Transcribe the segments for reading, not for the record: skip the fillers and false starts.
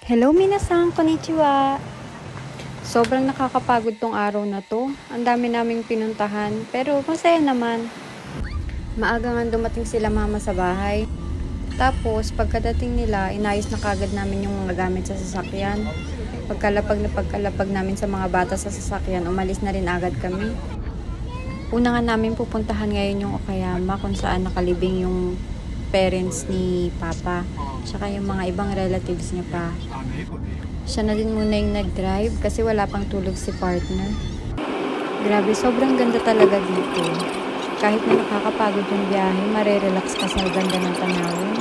Hello minasan, konnichiwa! Sobrang nakakapagod tong araw na to. Ang dami naming pinuntahan, pero masaya naman. Maaga nga dumating sila mama sa bahay. Tapos, pagkadating nila, inayos na kagad namin yung mga gamit sa sasakyan. Pagkalapag namin sa mga bata sa sasakyan, umalis na rin agad kami. Una nga namin pupuntahan ngayon yung Okayama kung saan nakalibing yung parents ni Papa. Tsaka yung mga ibang relatives niya pa. Siya na din muna yung nag-drive kasi wala pang tulog si partner. Grabe, sobrang ganda talaga dito. Kahit na nakakapagod yung biyahe, marerelax ka sa ganda ng tanawin.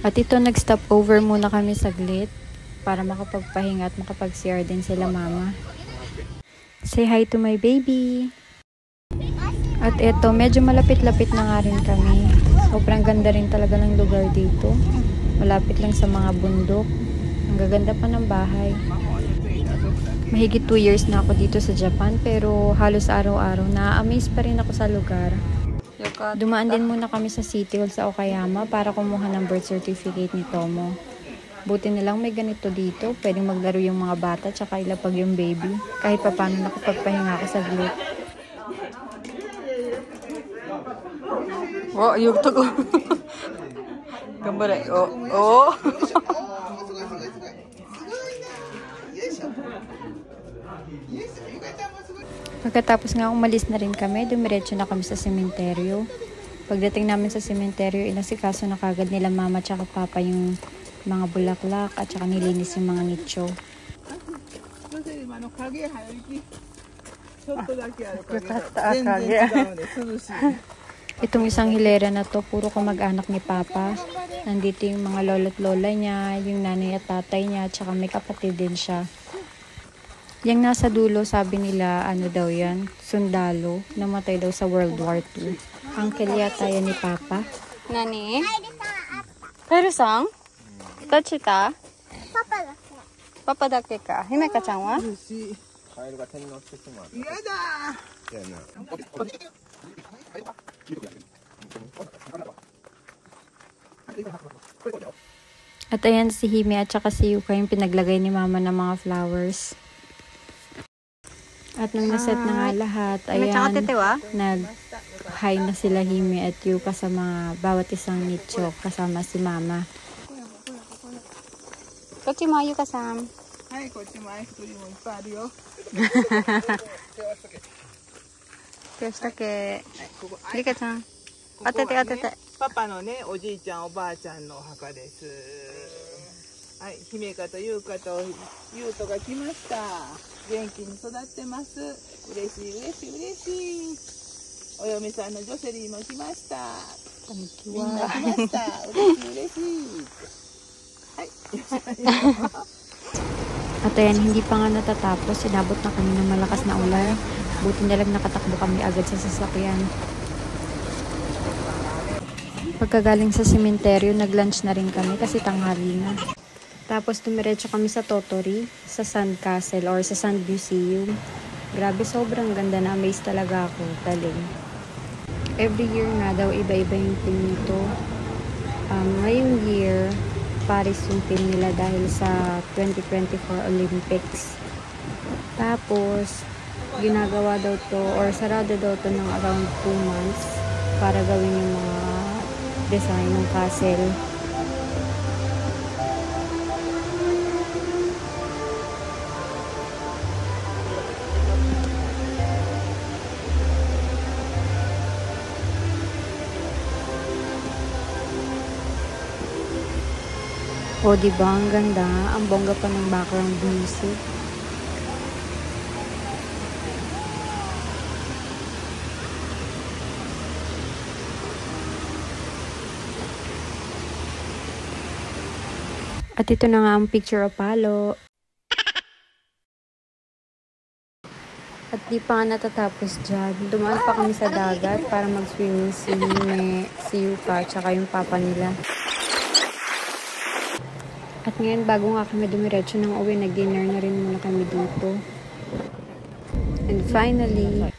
At ito, nag-stop over muna kami saglit para makapagpahinga at makapag-CR din sila mama. Say hi to my baby! At ito, medyo malapit-lapit na nga rin kami. Sobrang ganda rin talaga ng lugar dito. Malapit lang sa mga bundok. Ang gaganda pa ng bahay. Mahigit 2 years na ako dito sa Japan, pero halos araw-araw na-amaze pa rin ako sa lugar. Dumaan din muna kami sa City Hall sa Okayama para kumuha ng birth certificate ni Tomo. Buti na lang may ganito dito. Pwedeng maglaro yung mga bata tsaka ilapag yung baby. Kahit pa paano nakapagpahinga ako sa glit. Wow, yung to. Gambare. Oh. Pagkatapos nga umalis na rin kami, dumiretso na kami sa sementeryo. Pagdating namin sa sementeryo, inasikaso na kagad nila mama tsaka papa yung mga bulaklak at tsaka nilinis yung mga nicho. Itong isang hilera na to, puro kamag-anak ni Papa. Nandito yung mga lolo't lola niya, yung nanay at tatay niya, tsaka may kapatid din siya. Yung nasa dulo, sabi nila, ano daw yan, sundalo, namatay daw sa World War II. Uncle yata yan ni Papa. Nani? Peru-san? Tachita? Papa dake ka. Himeka-chan wa? At ayan si Hime at saka si Yuka yung pinaglagay ni mama ng mga flowers. At nung naset na nga lahat, ayan, nag-hi na sila Hime at Yuka sa mga bawat isang nicho kasama si mama. Kochimo, Yuka-san. Hi, kochimo, ice cream mo ipari yo. Kyoshitake. Rika-chan. Atete. パパのね、おじいちゃんおばあちゃんのお墓です。はい、姫香と優香と優斗が来ました。元気に育ってます。嬉しい。お嫁さんのジョセリーも来ました。みんな来ました。嬉しい。はい。At ayan, hindi pa nga natatapos, sinabot na kami ng malakas na ulan. Buti na lang nakatakbo kami agad sa sasakyan. Pagkagaling sa sementeryo, nag-lunch na rin kami kasi tanghali na. Tapos dumiretso kami sa Tottori, sa Sand Castle or sa Sand Museum. Grabe, sobrang ganda, na amaze talaga ako. Galing. Every year nga daw, iba-iba yung theme nito. Ngayong year, Paris yung theme nila dahil sa 2024 Olympics. Tapos, ginagawa daw to or sarado daw to ng around 2 months para gawin yung mga design ng castle. O diba, ang ganda, ang bongga pa ng background music. At ito na nga ang picture of Palo. At di pa nga natatapos dyan. Dumaan pa kami sa dagat para mag-swimming si Hime, si Yuka, tsaka yung papa nila. At ngayon, bago nga kami dumiretso ng uwi, nag-dinner na rin muna kami dito. And finally,